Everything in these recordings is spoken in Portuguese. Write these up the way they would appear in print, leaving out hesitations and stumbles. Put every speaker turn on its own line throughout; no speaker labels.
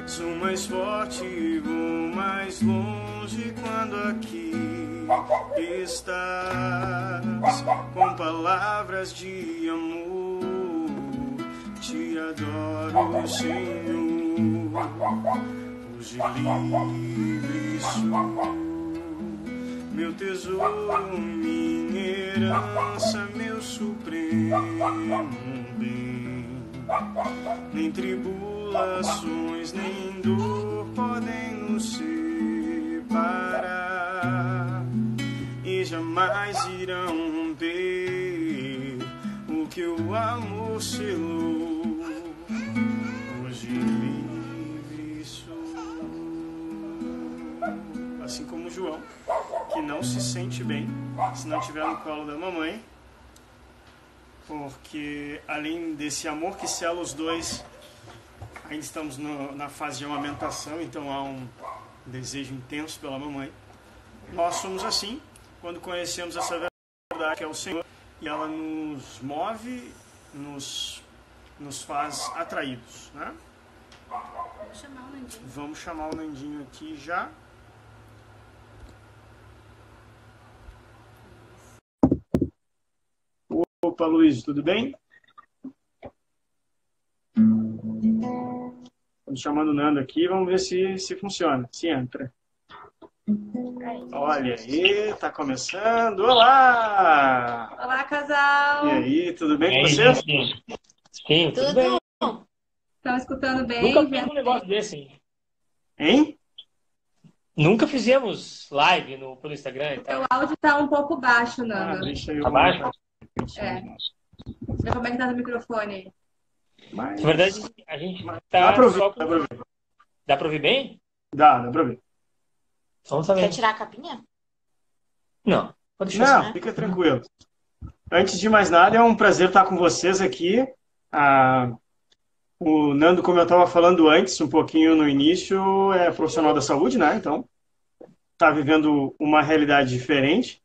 Sou mais forte e vou mais longe quando aqui estás, com palavras de amor. Te adoro, Senhor. Hoje livre sou, meu tesouro, minha herança, meu supremo bem. Nem tribulações, nem dor podem nos separar, e jamais irão romper o que o amor selou. Hoje livre sou. Assim como João, que não se sente bem se não estiver no colo da mamãe, porque além desse amor que sela os dois, ainda estamos na fase de amamentação, então há um desejo intenso pela mamãe. Nós somos assim quando conhecemos essa verdade que é o Senhor, e ela nos move, nos faz atraídos, né? Vamos chamar o Nandinho aqui já. Opa, Luiz, tudo bem? Estamos chamando o Nando aqui, vamos ver se funciona, se entra. Olha aí, tá começando. Olá!
Olá, casal!
E aí, tudo bem com vocês?
Sim, tudo bem.
Estão escutando bem?
Nunca fiz um negócio desse,
hein?
Nunca fizemos live pelo Instagram e tal.
O áudio tá um pouco baixo, Nando.
Deixa eu...
Tá baixo?
É. Vê como é que tá no microfone.
Mas...
Na verdade, a gente tá
dá pra ouvir,
só...
dá pra ouvir.
Dá pra ouvir bem?
Dá pra ouvir.
Vamos saber.
Quer tirar a capinha?
Não, pode deixar.
Não, fica tranquilo. Antes de mais nada, é um prazer estar com vocês aqui. O Nando, como eu estava falando antes, um pouquinho no início, é profissional da saúde, né? Então, está vivendo uma realidade diferente.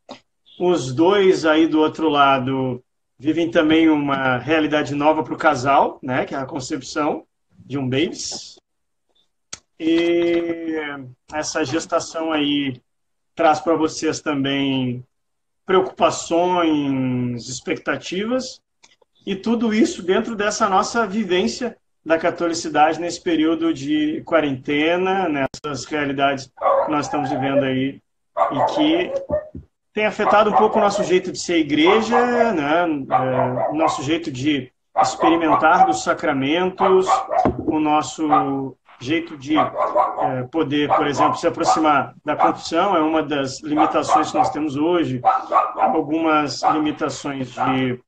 Os dois aí do outro lado vivem também uma realidade nova para o casal, né? Que é a concepção de um baby. E essa gestação aí traz para vocês também preocupações, expectativas, e tudo isso dentro dessa nossa vivência da catolicidade nesse período de quarentena, nessas realidades que nós estamos vivendo aí, e que tem afetado um pouco o nosso jeito de ser igreja, né? O nosso jeito de experimentar dos sacramentos, o nosso jeito de poder, por exemplo, se aproximar da confissão. É uma das limitações que nós temos hoje. Algumas limitações de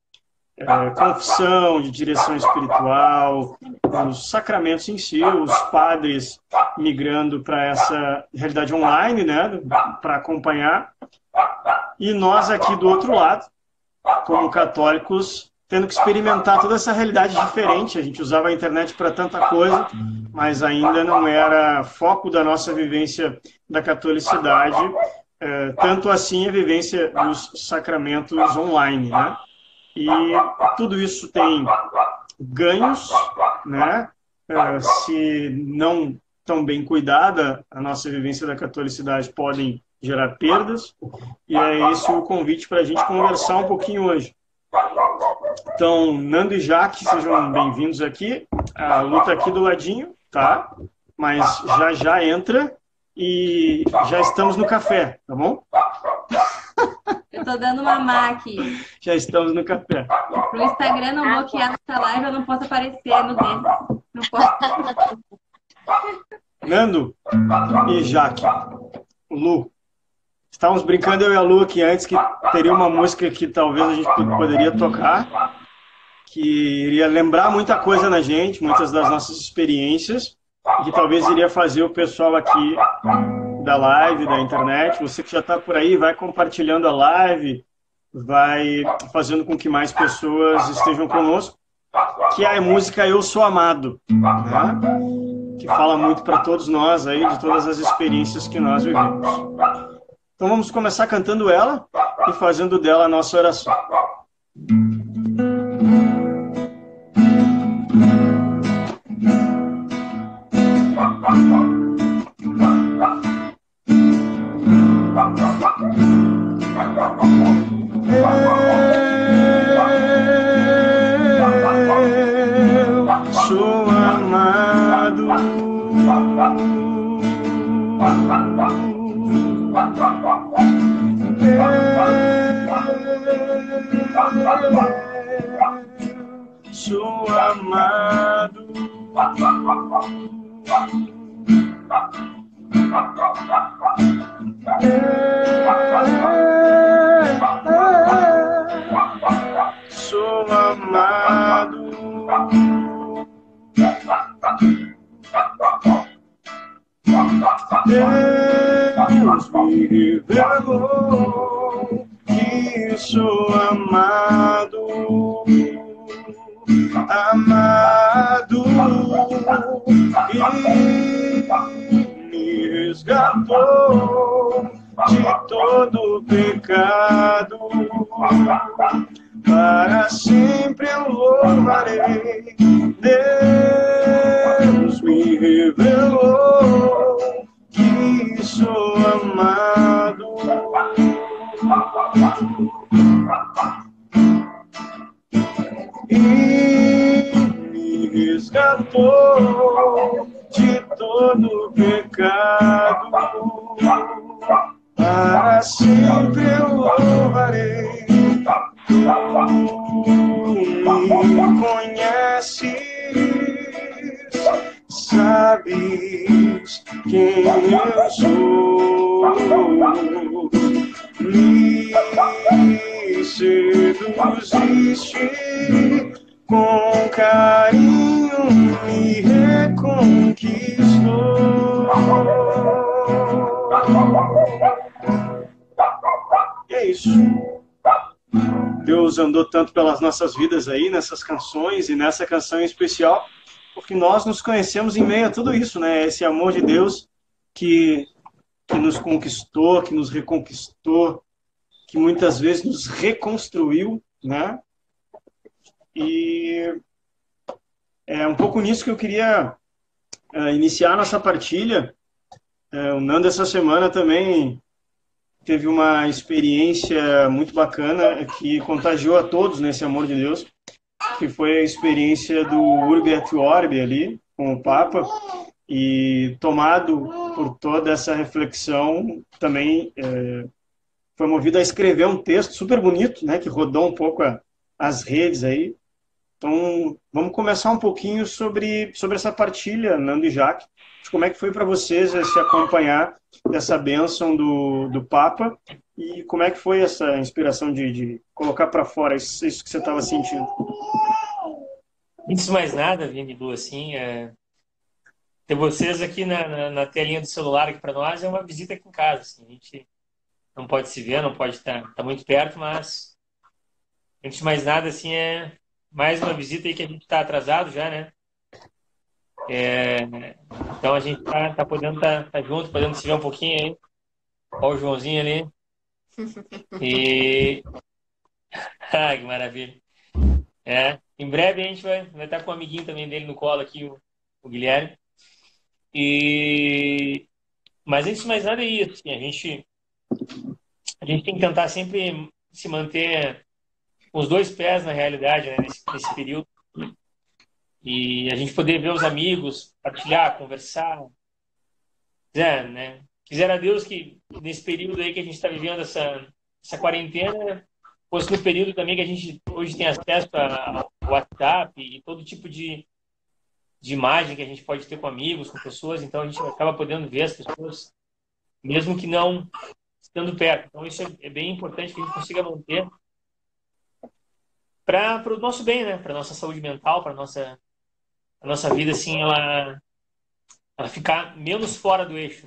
confissão, de direção espiritual, os sacramentos em si, os padres migrando para essa realidade online, né, para acompanhar, e nós aqui do outro lado, como católicos, tendo que experimentar toda essa realidade diferente. A gente usava a internet para tanta coisa, mas ainda não era foco da nossa vivência da catolicidade, tanto assim a vivência dos sacramentos online, né? E tudo isso tem ganhos, né? Se não tão bem cuidada, a nossa vivência da catolicidade podem gerar perdas, e é esse o convite para a gente conversar um pouquinho hoje. Então, Nando e Jaque, sejam bem-vindos aqui. A Lu tá aqui do ladinho, tá? Mas já entra e já estamos no café, tá bom?
Eu tô dando mamar aqui.
Já estamos no café.
Pro Instagram não bloquear essa live, eu não posso aparecer no dedo. Não posso.
Nando e Jaque, Lu, estávamos brincando eu e a Lu aqui antes que teria uma música que talvez a gente poderia tocar, que iria lembrar muita coisa na gente, muitas das nossas experiências, e que talvez iria fazer o pessoal aqui da live, da internet, você que já está por aí, vai compartilhando a live, vai fazendo com que mais pessoas estejam conosco, que é a música Eu Sou Amado, né? Que fala muito para todos nós aí, de todas as experiências que nós vivemos. Então vamos começar cantando ela e fazendo dela a nossa oração. sou amado. Sou amado. Deus me revelou que sou amado, amado, e me resgatou de todo pecado. Para sempre eu louvarei. Deus me revelou que sou amado. E me resgatou de todo pecado. Para sempre eu louvarei. Tu me conheces, sabes quem eu sou, me seduziste, com carinho me reconquistou. E é isso. Deus andou tanto pelas nossas vidas aí, nessas canções e nessa canção em especial, porque nós nos conhecemos em meio a tudo isso, né? Esse amor de Deus que nos conquistou, que nos reconquistou, que muitas vezes nos reconstruiu, né? E é um pouco nisso que eu queria iniciar a nossa partilha. O Nando essa semana também teve uma experiência muito bacana que contagiou a todos nesse amor de Deus, que foi a experiência do Urbi et Orbi ali, com o Papa, e tomado por toda essa reflexão, também foi movido a escrever um texto super bonito, né, que rodou um pouco as redes aí. Então, vamos começar um pouquinho sobre essa partilha, Nando e Jaque, de como é que foi para vocês se acompanhar dessa bênção do Papa e como é que foi essa inspiração de colocar para fora isso que você estava sentindo.
Antes de mais nada, Vini, Lu, assim, ter vocês aqui na telinha do celular aqui para nós é uma visita aqui em casa. Assim. A gente não pode se ver, não pode estar muito perto, mas antes de mais nada, assim, é mais uma visita aí que a gente está atrasado já, né? Então a gente tá podendo tá junto, podendo se ver um pouquinho aí. Olha o Joãozinho ali. E... que maravilha. Em breve a gente vai estar com um amiguinho também dele no colo aqui, o Guilherme. Mas antes de mais nada é isso. Assim, a gente tem que tentar sempre se manter com os dois pés na realidade, né, nesse período. E a gente poder ver os amigos, partilhar, conversar. Né? Quisera Deus que nesse período aí que a gente está vivendo essa quarentena, fosse no período também que a gente hoje tem acesso ao WhatsApp e todo tipo de imagem que a gente pode ter com amigos, com pessoas. Então a gente acaba podendo ver as pessoas, mesmo que não estando perto. Então isso é bem importante que a gente consiga manter para o nosso bem, né? Para a nossa saúde mental, para a nossa vida, assim, ela ficar menos fora do eixo.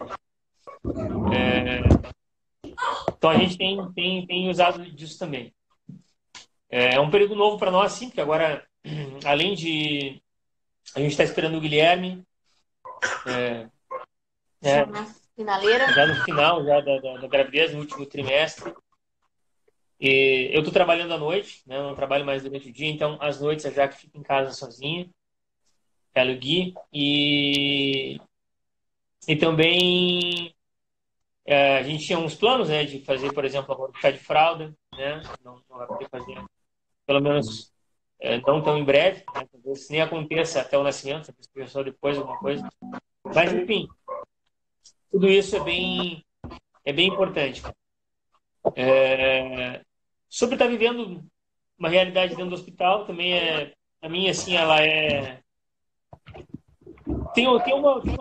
Então a gente tem usado disso também. É um período novo para nós, sim, porque agora, além de... A gente está esperando o Guilherme.
Já na finaleira.
Já no final da gravidez, no último trimestre. E eu estou trabalhando à noite, né? Eu não trabalho mais durante o dia, então às noites a Jaque fica em casa sozinha. Ela e o Gui. E também a gente tinha uns planos, né, de fazer, por exemplo, agora chá de fralda, né? Não vai poder fazer, pelo menos não tão em breve, né? Talvez nem aconteça até o nascimento, talvez só depois alguma coisa. Mas enfim, tudo isso é bem importante. Sobre estar vivendo uma realidade dentro do hospital, também a minha, assim, ela é... Tem um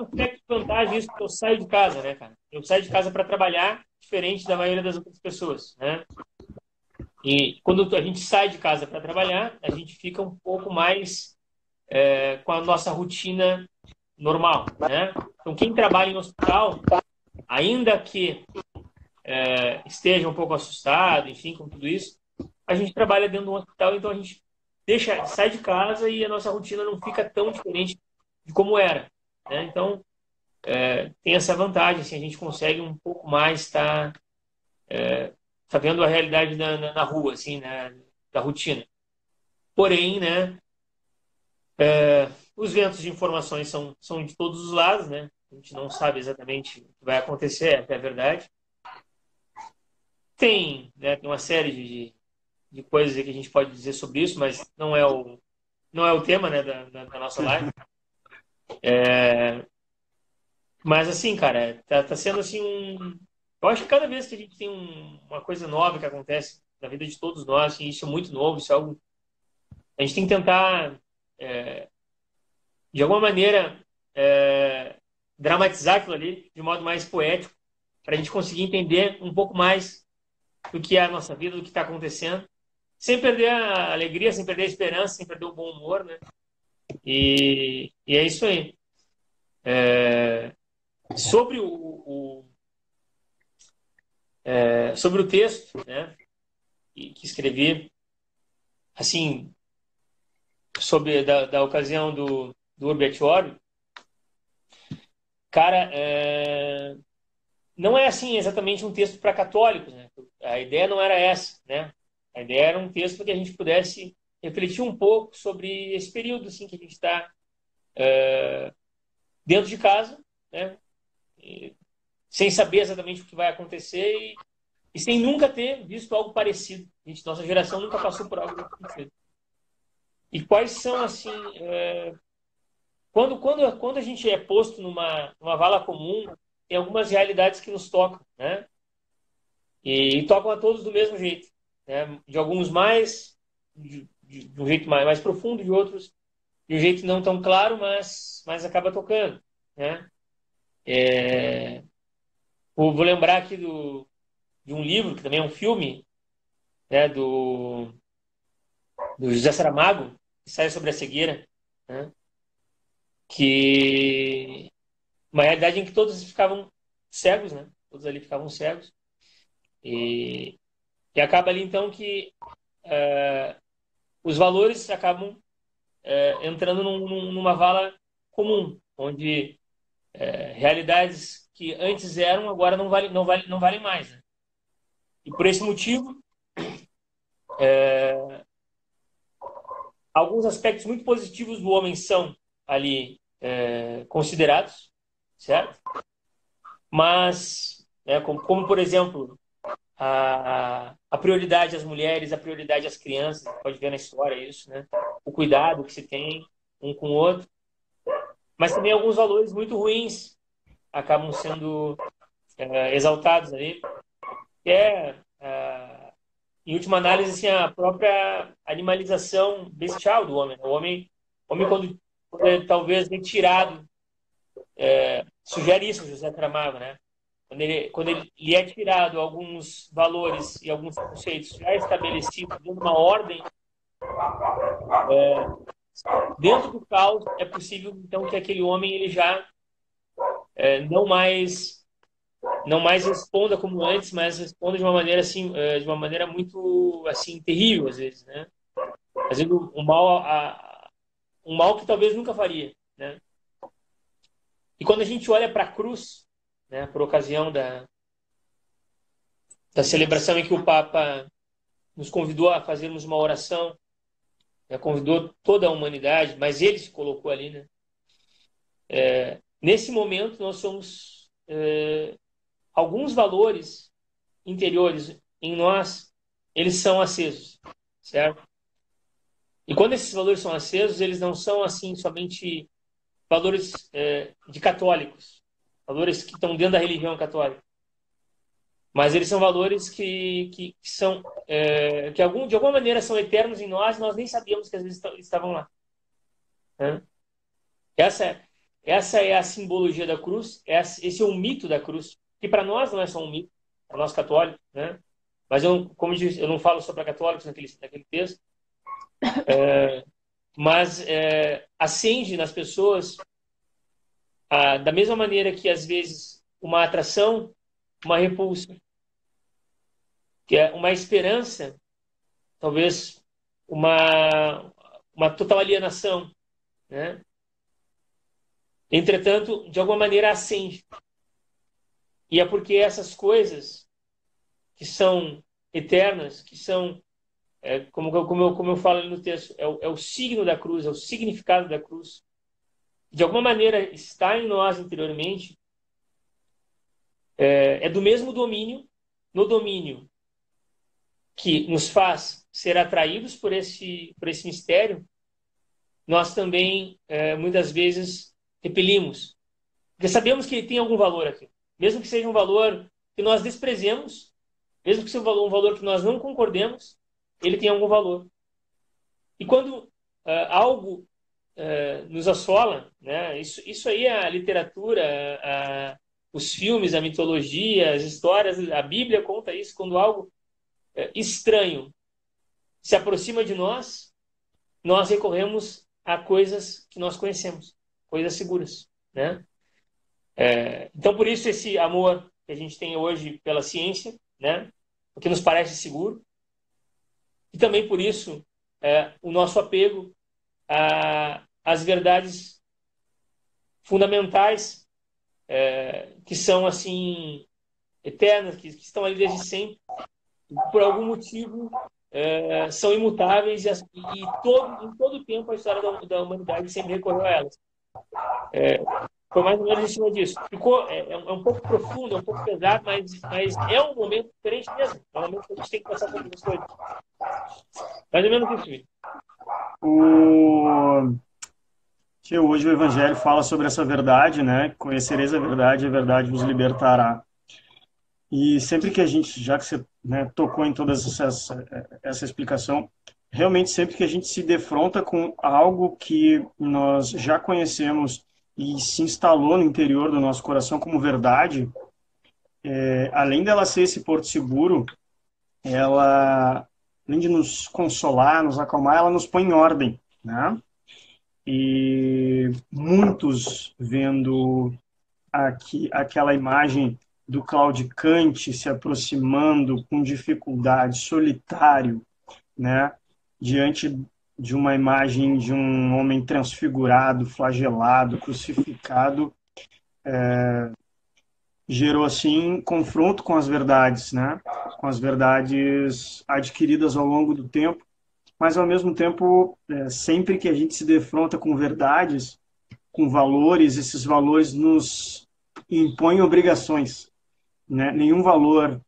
aspecto de vantagem isso, que eu saio de casa, né, cara? Eu saio de casa para trabalhar, diferente da maioria das outras pessoas, né? E quando a gente sai de casa para trabalhar, a gente fica um pouco mais com a nossa rotina normal, né? Então, quem trabalha em hospital, ainda que esteja um pouco assustado, enfim, com tudo isso, a gente trabalha dentro de um hospital, então a gente sai de casa e a nossa rotina não fica tão diferente de como era, né? Então, tem essa vantagem, assim, a gente consegue um pouco mais estar vendo a realidade na rua, assim, né, da rotina. Porém, né, os ventos de informações são de todos os lados, né? A gente não sabe exatamente o que vai acontecer, é verdade. Tem uma série de coisas que a gente pode dizer sobre isso, mas não é o tema, né, da nossa live. Mas assim, cara, tá sendo assim eu acho que cada vez que a gente tem uma coisa nova que acontece na vida de todos nós, assim, isso é muito novo, isso é algo... A gente tem que tentar, de alguma maneira, dramatizar aquilo ali de modo mais poético, para a gente conseguir entender um pouco mais do que é a nossa vida, do que está acontecendo, sem perder a alegria, sem perder a esperança, sem perder o bom humor, né? E é isso aí. Sobre sobre o texto, né, que escrevi, assim, sobre da ocasião do Urbi et Orbi, cara, não é assim exatamente um texto para católicos, né? A ideia não era essa, né? A ideia era um texto para que a gente pudesse refletir um pouco sobre esse período assim que a gente está dentro de casa, né? Sem saber exatamente o que vai acontecer e sem nunca ter visto algo parecido. Nossa geração nunca passou por algo parecido. E quais são, assim... Quando a gente é posto numa vala comum, tem algumas realidades que nos tocam, né? E tocam a todos do mesmo jeito, né? De alguns mais... de um jeito mais profundo, de outros de um jeito não tão claro, mas acaba tocando, né? Vou lembrar aqui de um livro, que também é um filme, né, do José Saramago, que sai sobre a cegueira, né? Que uma realidade em que todos ficavam cegos, né? Todos ali ficavam cegos. E acaba ali, então, que os valores acabam entrando numa vala comum, onde realidades que antes eram, agora não valem mais, né? E por esse motivo, alguns aspectos muito positivos do homem são ali considerados, certo? Mas, como por exemplo, a prioridade às mulheres, a prioridade às crianças, pode ver na história isso, né? O cuidado que se tem um com o outro. Mas também alguns valores muito ruins acabam sendo exaltados ali, que em última análise, assim, a própria animalização bestial do homem. O homem quando é talvez retirado, sugere isso, José Saramago, né? Quando ele lhe é tirado alguns valores e alguns conceitos já estabelecidos dentro de uma ordem, dentro do caos, é possível, então, que aquele homem ele já não mais responda como antes, mas responda de uma maneira assim, de uma maneira muito assim terrível às vezes, né? Fazendo um mal que talvez nunca faria, né? E quando a gente olha para a cruz, né, por ocasião da celebração em que o Papa nos convidou a fazermos uma oração, né, convidou toda a humanidade, mas ele se colocou ali, né? Nesse momento nós somos alguns valores interiores em nós, eles são acesos, certo? E quando esses valores são acesos, eles não são assim somente valores de católicos, valores que estão dentro da religião católica. mas eles são valores que são, de alguma maneira são eternos em nós, e nós nem sabíamos que às vezes estavam lá. Né? Essa é a simbologia da cruz, esse é o mito da cruz, que para nós não é só um mito, para nós católicos, né? Mas como eu disse, eu não falo só para católicos naquele texto, mas acende nas pessoas da mesma maneira que às vezes uma atração, uma repulsa, que é uma esperança, talvez uma total alienação, né? Entretanto, de alguma maneira acende. E é porque essas coisas que são eternas, que são, como eu falo ali no texto, é o signo da cruz, é o significado da cruz, de alguma maneira está em nós interiormente, é do mesmo domínio, no domínio que nos faz ser atraídos por esse mistério, nós também, muitas vezes, repelimos. Porque sabemos que tem algum valor aqui. Mesmo que seja um valor que nós desprezemos, mesmo que seja um valor que nós não concordemos, ele tem algum valor. E quando algo nos assola, né, isso aí é a literatura, os filmes, a mitologia, as histórias, a Bíblia conta isso, quando algo estranho se aproxima de nós, nós recorremos a coisas que nós conhecemos, coisas seguras, né? Então, por isso, esse amor que a gente tem hoje pela ciência, né? Porque nos parece seguro. E também, por isso, o nosso apego às verdades fundamentais, que são, assim, eternas, que estão ali desde sempre. Por algum motivo, são imutáveis e em todo tempo a história da humanidade sempre recorreu a elas. Foi mais ou menos em cima disso. É um pouco profundo, é um pouco pesado, mas é um momento diferente mesmo. É um momento que a gente tem que passar por essas coisas. Mais ou menos isso, Vitor.
Hoje o Evangelho fala sobre essa verdade, né? Conhecereis a verdade vos libertará. E sempre que a gente, já que você, né, tocou em toda essa explicação, realmente sempre que a gente se defronta com algo que nós já conhecemos e se instalou no interior do nosso coração como verdade, além dela ser esse porto seguro, ela, além de nos consolar, nos acalmar, ela nos põe em ordem, né? E muitos vendo aquela imagem do claudicante se aproximando com dificuldade, solitário, né? Diante de uma imagem de um homem transfigurado, flagelado, crucificado, gerou assim confronto com as verdades, né? Com as verdades adquiridas ao longo do tempo, mas ao mesmo tempo, sempre que a gente se defronta com verdades, com valores, esses valores nos impõem obrigações, né? Nenhum valor,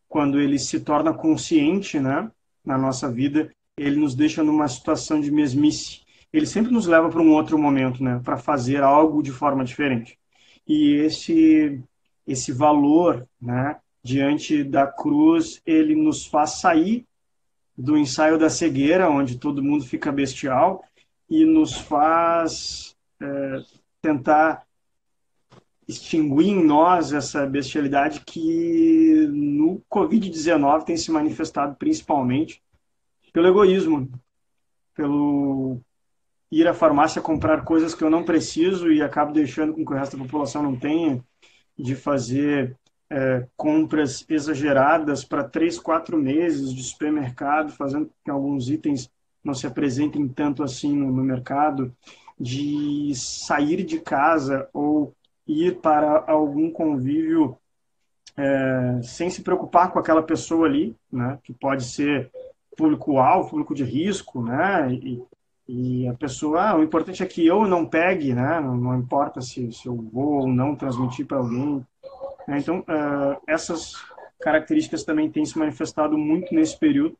quando ele se torna consciente, né, na nossa vida, ele nos deixa numa situação de mesmice. Ele sempre nos leva para um outro momento, né, para fazer algo de forma diferente. E esse valor, né, diante da cruz, ele nos faz sair do ensaio da cegueira, onde todo mundo fica bestial, e nos faz tentar extinguir em nós essa bestialidade que no Covid-19 tem se manifestado principalmente pelo egoísmo, pelo ir à farmácia comprar coisas que eu não preciso e acabo deixando com que o resto da população não tenha, de fazer compras exageradas para 3, 4 meses de supermercado, fazendo com que alguns itens não se apresentem tanto assim no mercado, de sair de casa ou ir para algum convívio sem se preocupar com aquela pessoa ali, né, que pode ser público-alvo, público de risco, né, e a pessoa, o importante é que eu não pegue, né, não importa se eu vou ou não transmitir para alguém. Então, essas características também têm se manifestado muito nesse período,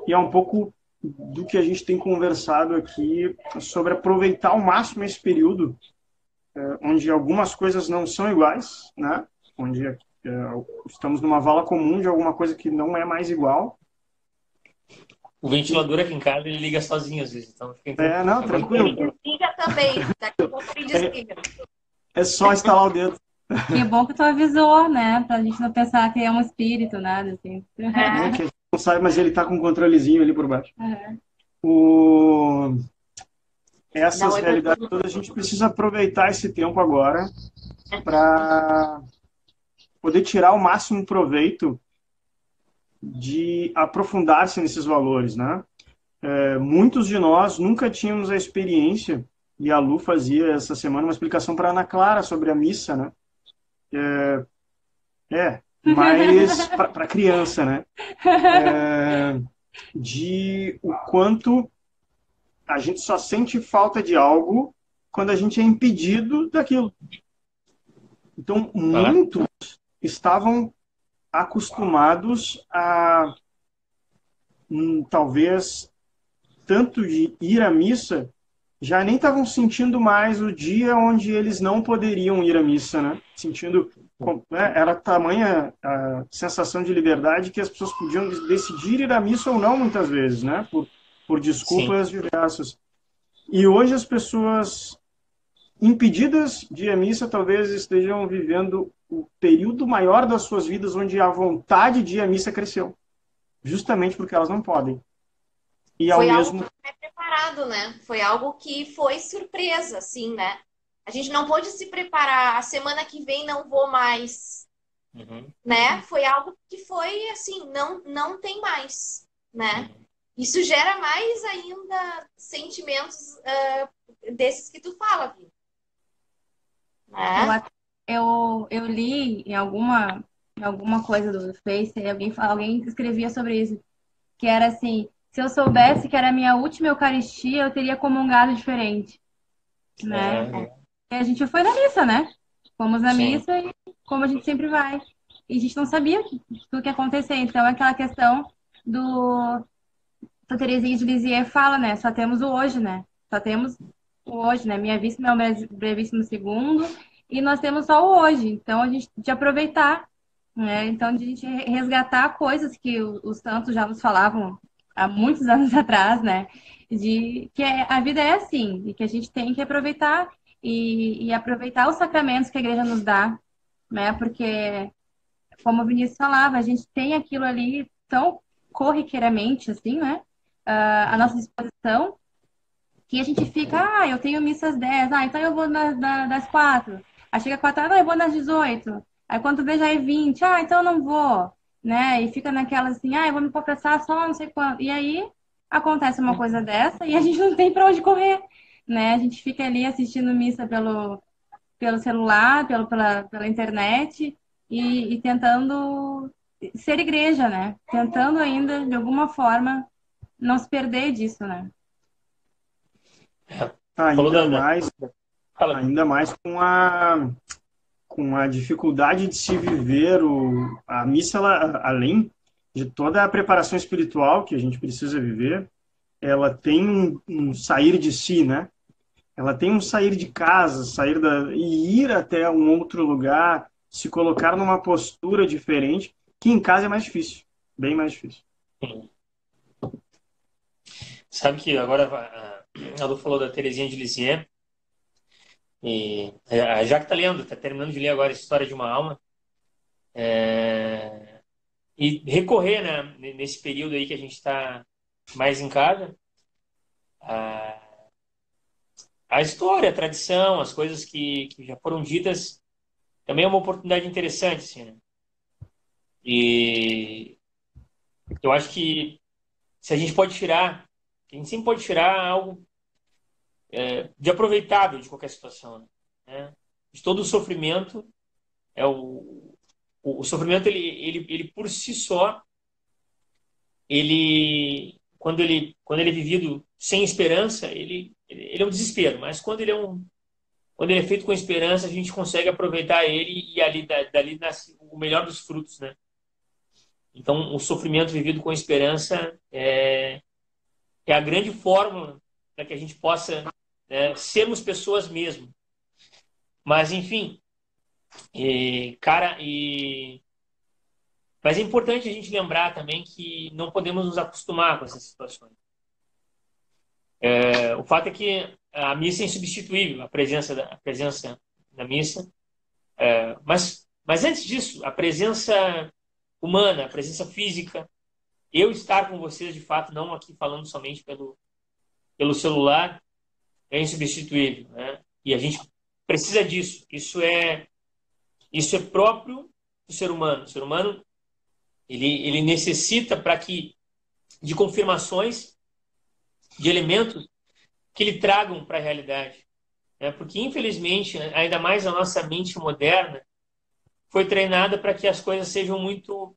e é um pouco do que a gente tem conversado aqui sobre aproveitar ao máximo esse período, onde algumas coisas não são iguais, né? Onde estamos numa vala comum de alguma coisa que não é mais igual.
O ventilador aqui em casa, ele liga sozinho às vezes. Então,
Não, tranquilo.
Desliga também. Daqui a pouco ele desliga.
É só instalar o dedo.
Que bom que tu avisou, né? Pra gente não pensar que é um espírito, nada assim.
Que a gente não sabe, mas ele tá com um controlezinho ali por baixo. Essas realidades todas, a gente precisa aproveitar esse tempo agora para poder tirar o máximo proveito de aprofundar-se nesses valores, né? Muitos de nós nunca tínhamos a experiência, e a Lu fazia essa semana uma explicação para a Ana Clara sobre a missa, né? Mas para criança, né? De o quanto a gente só sente falta de algo quando a gente é impedido daquilo. Então, muitos estavam acostumados a, talvez, tanto de ir à missa, já nem estavam sentindo mais o dia onde eles não poderiam ir à missa, né? Sentindo, era tamanha a sensação de liberdade que as pessoas podiam decidir ir à missa ou não, muitas vezes, né? Por desculpas diversas. E hoje as pessoas impedidas de ir à missa talvez estejam vivendo o período maior das suas vidas onde a vontade de ir à missa cresceu. Justamente porque elas não podem. E
foi algo que não é preparado, né? Foi algo que foi surpresa, assim, né? A gente não pôde se preparar. A semana que vem não vou mais, né? Foi algo que foi, assim, não tem mais, né? Isso gera mais ainda sentimentos desses que tu fala, Vini. Né?
Eu li em alguma coisa do Face, alguém escrevia sobre isso, que era assim, se eu soubesse que era a minha última Eucaristia, eu teria comungado diferente, né? E a gente foi na missa, né? Fomos na missa e como a gente sempre vai. E a gente não sabia tudo que ia acontecer. Então, é aquela questão do... A Teresinha de Lisieux fala, né? Só temos o hoje, né? Só temos o hoje, né? Minha víssima é o brevíssimo segundo e nós temos só o hoje. Então, a gente de aproveitar, né? Então, de a gente resgatar coisas que os santos já nos falavam há muitos anos atrás, né? De que a vida é assim e que a gente tem que aproveitar e aproveitar os sacramentos que a igreja nos dá, né? Porque, como o Vinícius falava, a gente tem aquilo ali tão corriqueiramente, assim, né? À nossa disposição, que a gente fica, eu tenho missa às 10, então eu vou das 4. Aí chega 4 horas, eu vou nas 18. Aí quando tu vê já é 20, então eu não vou, né? E fica naquela assim, eu vou me confessar só não sei quando. E aí acontece uma coisa dessa e a gente não tem pra onde correr, né? A gente fica ali assistindo missa pelo celular, pela internet e tentando ser igreja, né? Tentando ainda, de alguma forma, não se perder disso, né?
Ainda mais com a dificuldade de se viver a missa, além de toda a preparação espiritual que a gente precisa viver, ela tem um sair de si, né? Ela tem um sair de casa, e ir até um outro lugar, se colocar numa postura diferente, que em casa é mais difícil, bem mais difícil.
Sabe que agora a Lu falou da Teresinha de Lisieux, e a Jaque está lendo, está terminando de ler agora a História de uma Alma, e recorrer, né, nesse período aí que a gente está mais em casa, a história, a tradição, as coisas que já foram ditas, também é uma oportunidade interessante, assim, né? E eu acho que se a gente pode tirar, a gente sempre pode tirar algo de aproveitável de qualquer situação, né? De todo o sofrimento, o sofrimento, ele por si só, quando ele é vivido sem esperança, ele é um desespero, mas quando ele é feito com esperança, a gente consegue aproveitar ele e dali nasce o melhor dos frutos, né? Então, o sofrimento vivido com esperança é a grande fórmula para que a gente possa sermos pessoas mesmo. Mas, enfim, Mas é importante a gente lembrar também que não podemos nos acostumar com essas situações. O fato é que a missa é insubstituível, a presença da missa. Mas antes disso, a presença humana, a presença física, eu estar com vocês, de fato, não aqui falando somente pelo celular, é insubstituível, né? E a gente precisa disso. Isso é próprio do ser humano. O ser humano, ele necessita de confirmações, de elementos que lhe tragam para a realidade, né? Porque, infelizmente, ainda mais a nossa mente moderna foi treinada para que as coisas sejam muito,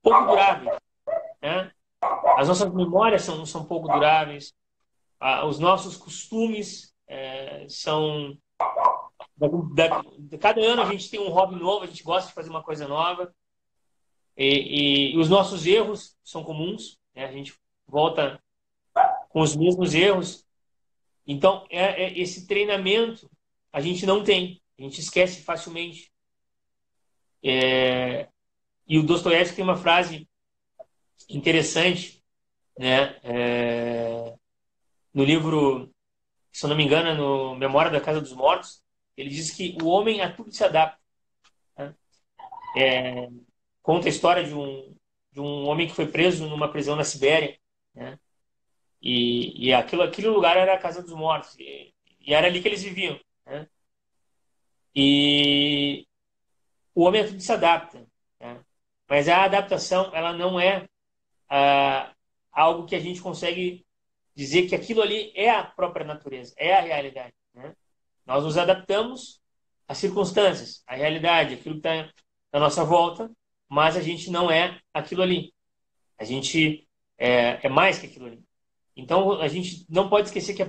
pouco duráveis, né? As nossas memórias são pouco duráveis, os nossos costumes são... Cada ano a gente tem um hobby novo, a gente gosta de fazer uma coisa nova, e os nossos erros são comuns, né? A gente volta com os mesmos erros. Então, esse treinamento a gente não tem, a gente esquece facilmente. E o Dostoiévski tem uma frase interessante, né? No livro, se eu não me engano, é no Memória da Casa dos Mortos, ele diz que o homem a tudo se adapta, né? Conta a história de um homem que foi preso numa prisão na Sibéria, né? E aquele lugar era a Casa dos Mortos, e era ali que eles viviam, né? E o homem a tudo se adapta, né? Mas a adaptação, ela não é algo que a gente consegue dizer que aquilo ali é a própria natureza, é a realidade, né? Nós nos adaptamos às circunstâncias, à realidade, aquilo que está na nossa volta, mas a gente não é aquilo ali. A gente é mais que aquilo ali. Então, a gente não pode esquecer que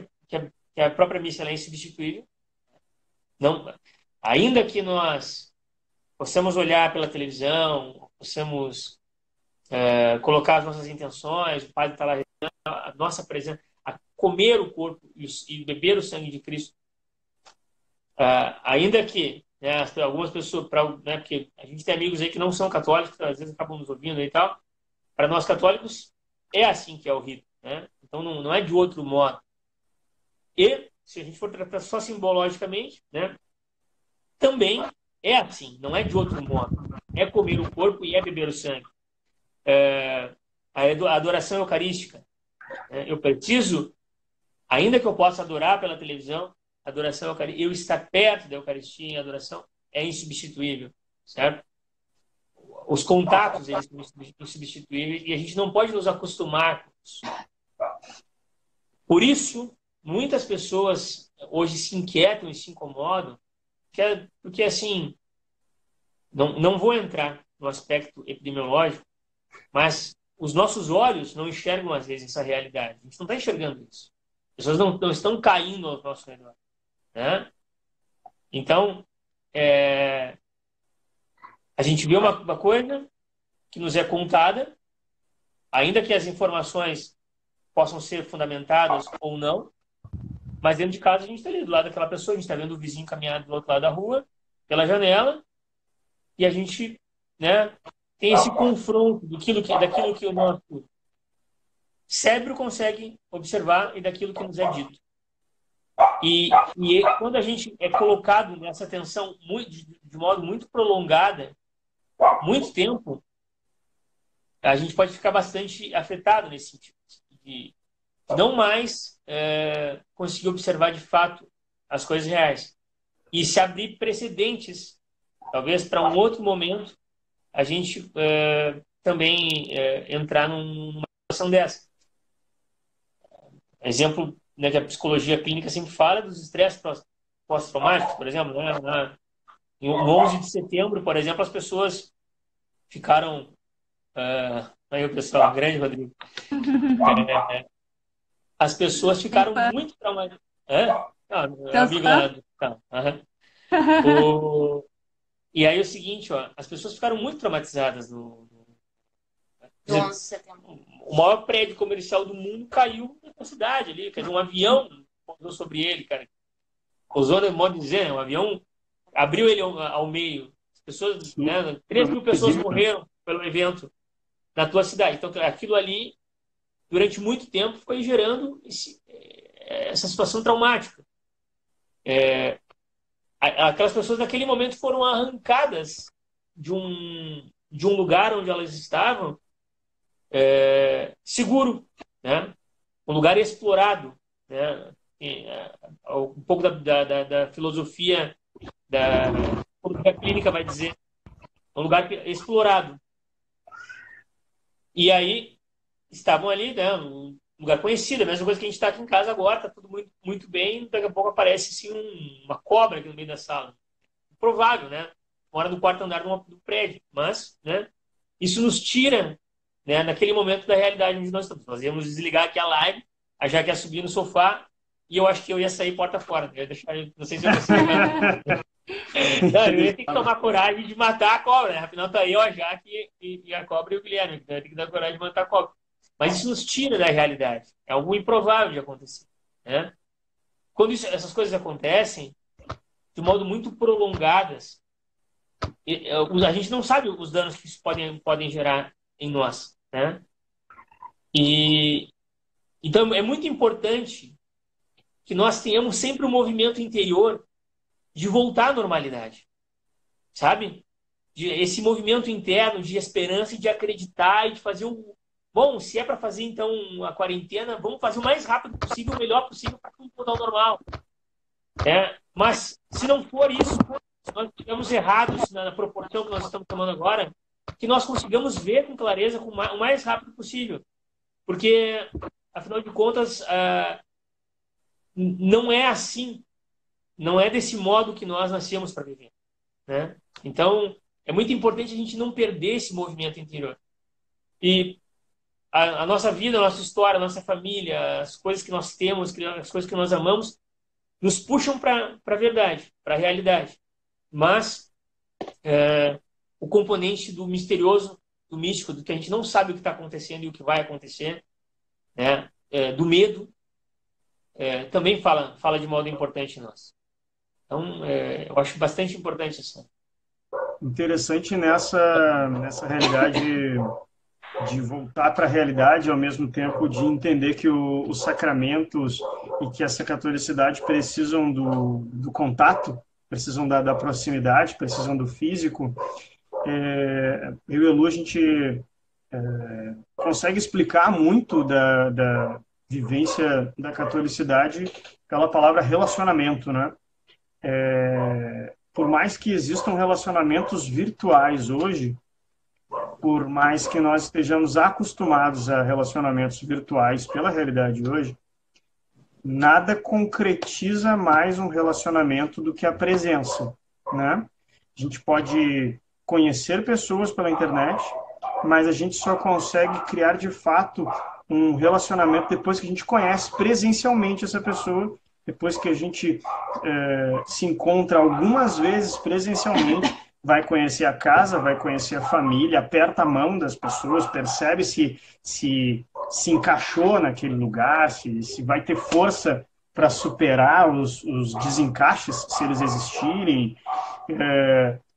a própria missa ela é insubstituível. Não, ainda que nós possamos olhar pela televisão, possamos colocar as nossas intenções, o padre está lá, a nossa presença, a comer o corpo e beber o sangue de Cristo, ainda que, né, algumas pessoas, né, porque a gente tem amigos aí que não são católicos, às vezes acabam nos ouvindo e tal, para nós católicos é assim que é o rito, né? Então não é de outro modo. E, se a gente for tratar só simbologicamente, né, também é assim, não é de outro modo. É comer o corpo e é beber o sangue. A adoração eucarística. Eu preciso, ainda que eu possa adorar pela televisão, a adoração eucarística, eu estar perto da Eucaristia em adoração é insubstituível, certo? Os contatos, eles são insubstituíveis e a gente não pode nos acostumar com isso. Por isso, muitas pessoas hoje se inquietam e se incomodam, porque assim, não vou entrar no aspecto epidemiológico, mas os nossos olhos não enxergam, às vezes, essa realidade. A gente não está enxergando isso. As pessoas não estão caindo ao nosso redor, né? Então, a gente vê uma coisa que nos é contada, ainda que as informações possam ser fundamentadas ou não, mas dentro de casa a gente está ali do lado daquela pessoa, a gente está vendo o vizinho caminhar do outro lado da rua, pela janela, e a gente, né, tem esse confronto daquilo que o nosso cérebro consegue observar e daquilo que nos é dito. E quando a gente é colocado nessa tensão de modo muito prolongada, muito tempo, a gente pode ficar bastante afetado nesse sentido, de não mais conseguir observar de fato as coisas reais. E se abrir precedentes, talvez para um outro momento, a gente também entrar numa situação dessa. Exemplo, né, que a psicologia clínica sempre fala dos estresses pós-traumáticos, por exemplo. Né? No 11 de setembro, por exemplo, as pessoas ficaram... aí o pessoal, grande Rodrigo. As pessoas ficaram muito traumatizadas. Amigo lá do canal. E aí é o seguinte, as pessoas ficaram muito traumatizadas no
11 de setembro.
O maior prédio comercial do mundo caiu na cidade ali, quer dizer, um avião pousou sobre ele, cara. usou o modo de dizer, né? O avião abriu ele ao meio. As pessoas, né? 3.000 pessoas morreram pelo evento na tua cidade. Então, aquilo ali, durante muito tempo, foi gerando essa situação traumática. Aquelas pessoas, naquele momento, foram arrancadas de um lugar onde elas estavam seguro, né? Um lugar explorado, né? Um pouco da filosofia da clínica vai dizer, um lugar explorado. E aí estavam ali, né? Um lugar conhecido, a mesma coisa que a gente está aqui em casa agora, está tudo muito, muito bem, daqui a pouco aparece assim, uma cobra aqui no meio da sala. Provável, né? Mora no quarto andar do prédio, mas, né? Isso nos tira, né, naquele momento da realidade onde nós estamos. Nós íamos desligar aqui a live, a Jaque ia subir no sofá e eu acho que eu ia sair porta fora. Eu ia deixar, não sei se eu consigo. Não, eu ia ter que tomar coragem de matar a cobra, né? Afinal, tá eu, a Jaque e a cobra e o Guilherme. Então, eu ia ter que dar coragem de matar a cobra. Mas isso nos tira da realidade. É algo improvável de acontecer, né? Quando essas coisas acontecem de modo muito prolongadas, a gente não sabe os danos que isso podem gerar em nós, né? Então, é muito importante que nós tenhamos sempre um movimento interior de voltar à normalidade, sabe? Esse movimento interno de esperança e de acreditar e de fazer bom, se é para fazer, então, a quarentena, vamos fazer o mais rápido possível, o melhor possível para tudo voltar ao normal. Mas, se não for isso, se nós estivermos errados na proporção que nós estamos tomando agora, que nós consigamos ver com clareza o mais rápido possível. Porque, afinal de contas, não é assim. Não é desse modo que nós nascemos para viver, né? Então, é muito importante a gente não perder esse movimento interior. E a nossa vida, a nossa história, a nossa família, as coisas que nós temos, as coisas que nós amamos, nos puxam para a verdade, para a realidade. Mas o componente do misterioso, do místico, do que a gente não sabe o que está acontecendo e o que vai acontecer, né? Do medo, também fala de modo importante em nós. Então, eu acho bastante importante isso.
Interessante nessa realidade de voltar para a realidade, ao mesmo tempo de entender que os sacramentos e que essa catolicidade precisam do contato, precisam da proximidade, precisam do físico. Eu e a Lu, a gente consegue explicar muito da vivência da catolicidade pela palavra relacionamento, né? Por mais que existam relacionamentos virtuais hoje, por mais que nós estejamos acostumados a relacionamentos virtuais pela realidade hoje, nada concretiza mais um relacionamento do que a presença, né? A gente pode conhecer pessoas pela internet, mas a gente só consegue criar de fato um relacionamento depois que a gente conhece presencialmente essa pessoa, depois que a gente se encontra algumas vezes presencialmente, vai conhecer a casa, vai conhecer a família, aperta a mão das pessoas, percebe se encaixou naquele lugar, se vai ter força para superar os desencaixes, se eles existirem,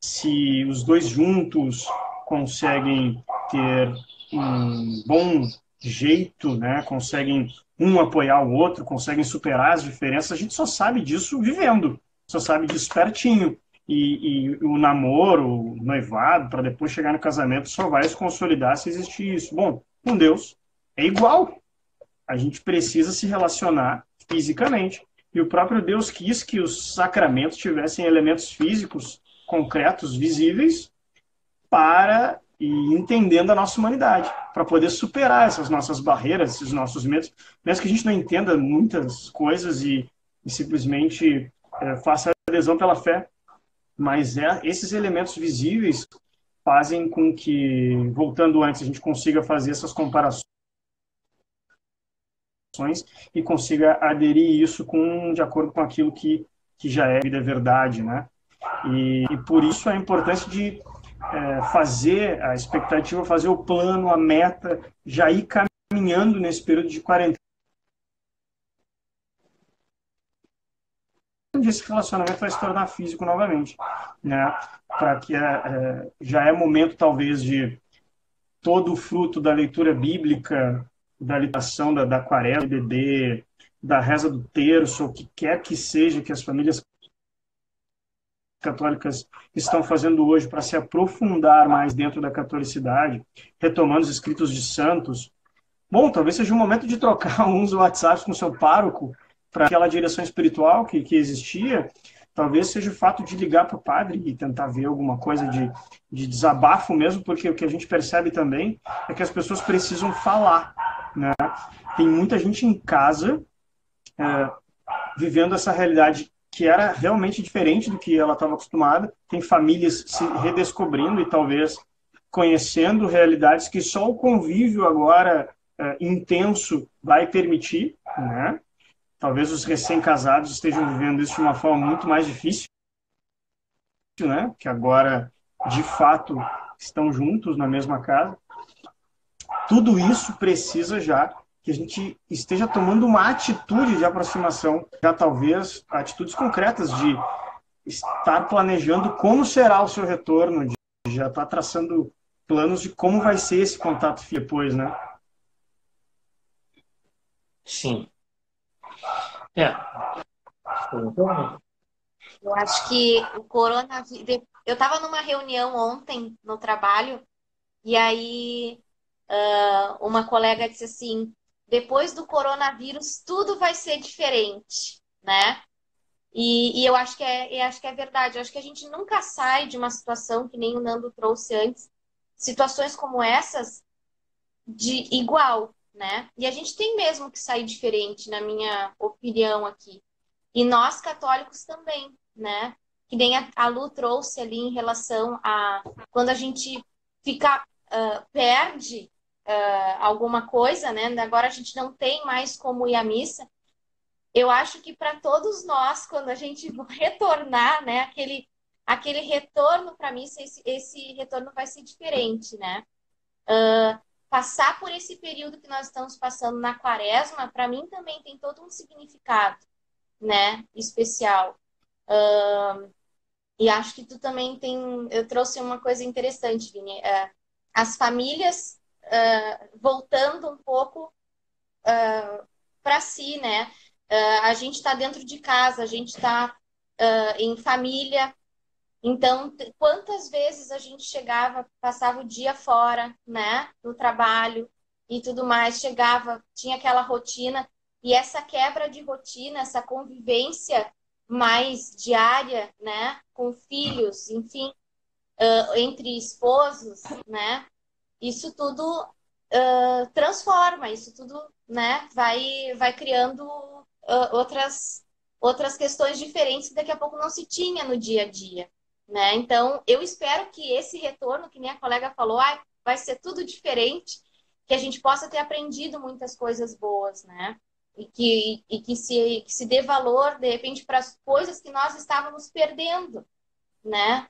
se os dois juntos conseguem ter um bom jeito, né? Conseguem um apoiar o outro, conseguem superar as diferenças. A gente só sabe disso vivendo, só sabe disso pertinho. E o namoro, o noivado, para depois chegar no casamento, só vai se consolidar se existir isso. Bom, com Deus é igual. A gente precisa se relacionar fisicamente. E o próprio Deus quis que os sacramentos tivessem elementos físicos, concretos, visíveis, para ir entendendo a nossa humanidade, para poder superar essas nossas barreiras, esses nossos medos, mesmo que a gente não entenda muitas coisas e simplesmente faça adesão pela fé. Mas esses elementos visíveis fazem com que, voltando antes, a gente consiga fazer essas comparações e consiga aderir isso de acordo com aquilo que já é vida, é verdade, né? E por isso a importância de fazer a expectativa, fazer o plano, a meta, já ir caminhando nesse período de quarentena onde esse relacionamento vai se tornar físico novamente, né? Para que já é momento, talvez, de todo o fruto da leitura bíblica, da lideração da quaresma, do EBD, da reza do terço, o que quer que seja que as famílias católicas estão fazendo hoje para se aprofundar mais dentro da catolicidade, retomando os escritos de santos. Bom, talvez seja um momento de trocar uns WhatsApps com o seu pároco para aquela direção espiritual que existia. Talvez seja o fato de ligar para o padre e tentar ver alguma coisa de desabafo mesmo, porque o que a gente percebe também é que as pessoas precisam falar, né? Tem muita gente em casa vivendo essa realidade que era realmente diferente do que ela estava acostumada. Tem famílias se redescobrindo e talvez conhecendo realidades que só o convívio agora intenso vai permitir, né? Talvez os recém-casados estejam vivendo isso de uma forma muito mais difícil, né? Que agora, de fato, estão juntos na mesma casa. Tudo isso precisa já que a gente esteja tomando uma atitude de aproximação, já talvez atitudes concretas de estar planejando como será o seu retorno, de já estar traçando planos de como vai ser esse contato depois, né?
Sim.
Eu acho que o coronavírus... Eu estava numa reunião ontem no trabalho e aí uma colega disse assim, depois do coronavírus tudo vai ser diferente, né? E eu acho que é verdade. Eu acho que a gente nunca sai de uma situação que nem o Nando trouxe antes, situações como essas de igual, né? E a gente tem mesmo que sair diferente, na minha opinião aqui. E nós católicos também, né? Que nem a Lu trouxe ali em relação a quando a gente perde alguma coisa, né? Agora a gente não tem mais como ir à missa. Eu acho que para todos nós, quando a gente retornar, né? Aquele retorno para a missa, esse retorno vai ser diferente, né? Passar por esse período que nós estamos passando na quaresma, para mim também tem todo um significado, né? Especial. E acho que tu também tem... Eu trouxe uma coisa interessante, Vini. As famílias voltando um pouco para si, né? A gente está dentro de casa, a gente está em família. Então, quantas vezes a gente chegava, passava o dia fora, né? No trabalho e tudo mais, chegava, tinha aquela rotina. E essa quebra de rotina, essa convivência mais diária, né? Com filhos, enfim, entre esposos, né? Isso tudo transforma, isso tudo, né? Vai criando outras questões diferentes que daqui a pouco não se tinha no dia a dia, né? Então, eu espero que esse retorno, que nem a colega falou, vai ser tudo diferente, que a gente possa ter aprendido muitas coisas boas, né? E que se dê valor, de repente, para as coisas que nós estávamos perdendo, né?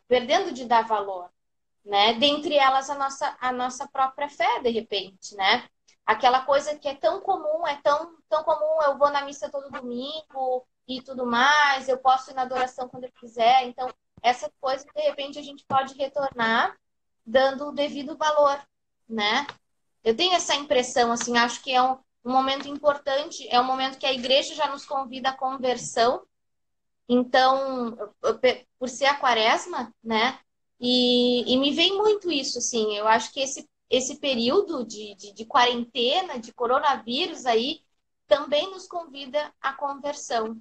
Perdendo de dar valor, né? Dentre elas a nossa própria fé, de repente, né? Aquela coisa que é tão comum, tão comum, eu vou na missa todo domingo e tudo mais, eu posso ir na adoração quando eu quiser. Então, essa coisa, de repente, a gente pode retornar dando o devido valor, né? Eu tenho essa impressão, assim, acho que é um momento importante, é um momento que a igreja já nos convida à conversão. Então, por ser a quaresma, né? E me vem muito isso, assim, eu acho que esse período de quarentena, de coronavírus aí, também nos convida à conversão.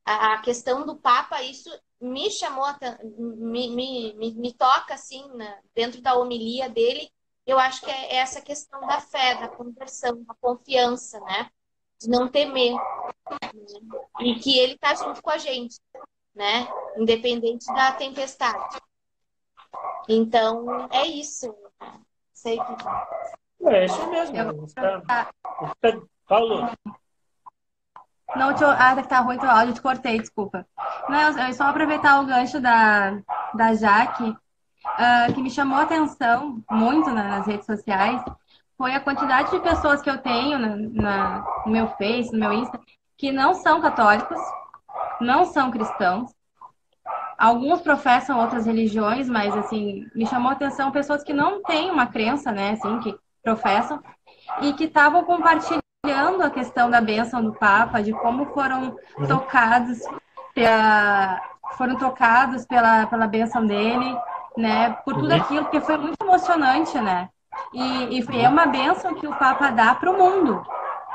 A questão do Papa, isso me chamou, me toca, assim, dentro da homilia dele, eu acho que é essa questão da fé, da conversão, da confiança, né? De não temer. Né? E que ele está junto com a gente, né? Independente da tempestade. Então, é isso. Sei que...
É isso mesmo. Paulo.
Não, tá ruim teu áudio, te cortei, desculpa. Não, eu só aproveitar o gancho da Jaque, que me chamou a atenção muito nas redes sociais, foi a quantidade de pessoas que eu tenho no meu Face, no meu Insta, que não são católicos, não são cristãos. Alguns professam outras religiões, mas, assim, me chamou a atenção pessoas que não têm uma crença, né, assim, que professam, e que estavam compartilhando a questão da bênção do Papa, de como tocados pela bênção dele, né, por tudo aquilo, porque foi muito emocionante, né, e é uma bênção que o Papa dá para o mundo,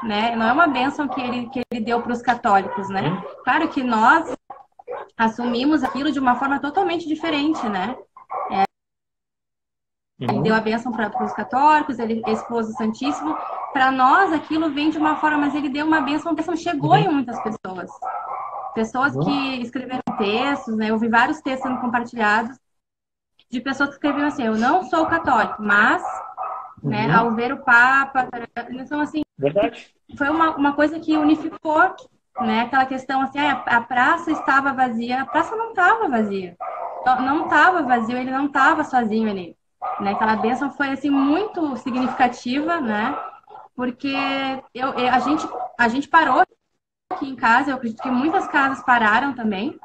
né, não é uma bênção que ele deu para os católicos, né, claro que nós assumimos aquilo de uma forma totalmente diferente, né, ele deu a bênção para os católicos, ele expôs o Santíssimo. Para nós, aquilo vem de uma forma, mas ele deu uma bênção, a bênção chegou em muitas pessoas. Pessoas que escreveram textos, né? Eu vi vários textos sendo compartilhados de pessoas que escreviam assim, eu não sou católico, mas, né, ao ver o Papa... Então, assim,
Verdade.
foi uma coisa que unificou, né? Aquela questão assim, a praça estava vazia. A praça não estava vazia. Não estava vazio, ele não estava sozinho ali. Né? Aquela bênção foi assim muito significativa, né? Porque a gente parou aqui em casa, eu acredito que muitas casas pararam também,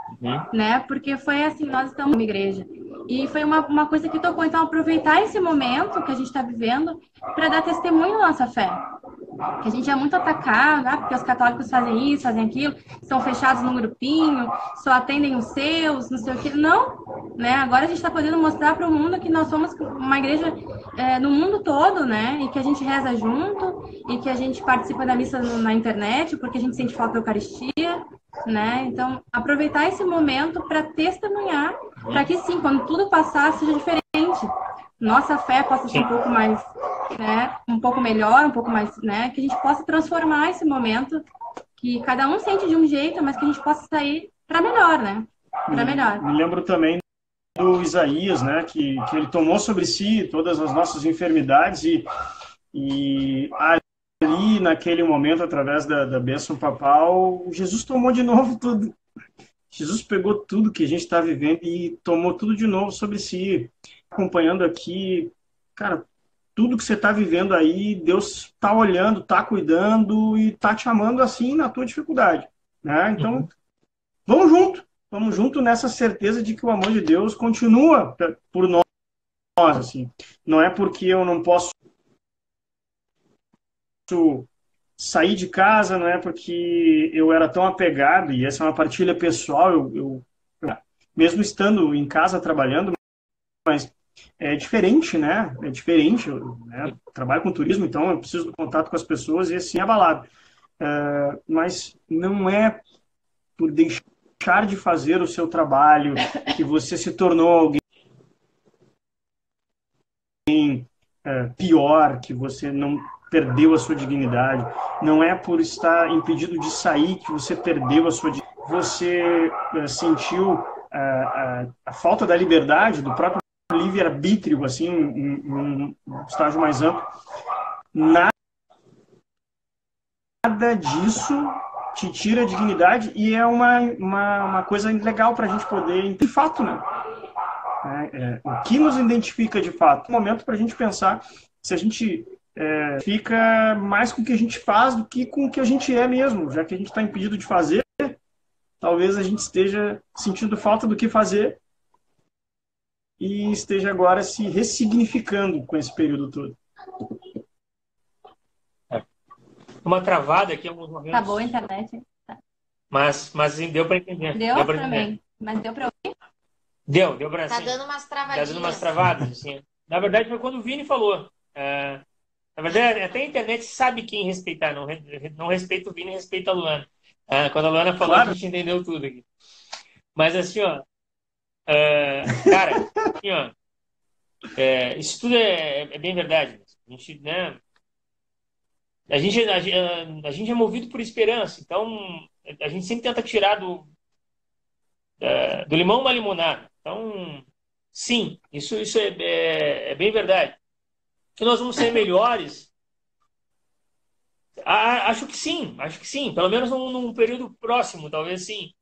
né? Porque foi assim, nós estamos numa igreja. E foi uma coisa que tocou, então aproveitar esse momento que a gente está vivendo para dar testemunho da nossa fé. Que a gente é muito atacado, porque os católicos fazem isso, fazem aquilo, são fechados num grupinho, só atendem os seus, não sei o quê. Não, né? Agora a gente está podendo mostrar para o mundo que nós somos uma igreja no mundo todo, né? E que a gente reza junto, e que a gente participa da missa na internet, porque a gente sente falta da Eucaristia, né? Então, aproveitar esse momento para testemunhar, para que sim, quando tudo passar, seja diferente. Nossa fé possa ser um pouco mais, né, um pouco melhor, um pouco mais, né, que a gente possa transformar esse momento, que cada um sente de um jeito, mas que a gente possa sair para melhor, né, para melhor.
Me lembro também do Isaías, né, que ele tomou sobre si todas as nossas enfermidades e ali, naquele momento, através da bênção papal, Jesus tomou de novo tudo. Jesus pegou tudo que a gente está vivendo e tomou tudo de novo sobre si. Acompanhando aqui, cara, tudo que você está vivendo aí, Deus está olhando, está cuidando e está te amando assim na tua dificuldade, né? Então, vamos junto nessa certeza de que o amor de Deus continua por nós, assim. Não é porque eu não posso sair de casa, não é porque eu era tão apegado, e essa é uma partilha pessoal, eu mesmo estando em casa trabalhando, mas é diferente, né? É diferente. Né? Trabalho com turismo, então eu preciso do contato com as pessoas e assim abalado. Mas não é por deixar de fazer o seu trabalho que você se tornou alguém pior, que você não perdeu a sua dignidade. Não é por estar impedido de sair que você perdeu a sua dignidade. Você sentiu a falta da liberdade, do próprio livre-arbítrio, assim, um estágio mais amplo. Nada disso te tira a dignidade e é uma coisa legal para a gente poder, de fato, né? O que nos identifica de fato. Um momento para a gente pensar se a gente fica mais com o que a gente faz do que com o que a gente é mesmo, já que a gente está impedido de fazer, talvez a gente esteja sentindo falta do que fazer e esteja agora se ressignificando com esse período todo.
Uma travada aqui em alguns momentos.
Tá boa a internet. Tá.
Mas deu para entender.
Deu para mim. Mas deu para ouvir?
Deu para
Tá
assim,
dando umas travadinhas.
Tá dando umas travadas, assim. Na verdade, foi quando o Vini falou. Na verdade, até a internet sabe quem respeitar. Não respeita o Vini, respeita a Luana. Quando a Luana falou, claro, a gente entendeu tudo aqui. Mas assim, ó. Cara, assim, ó. Isso tudo é bem verdade. A gente, né? A gente é movido por esperança. Então, a gente sempre tenta tirar do limão uma limonada. Então, sim, isso é bem verdade. Que nós vamos ser melhores? Acho que sim. Pelo menos num período próximo, talvez sim.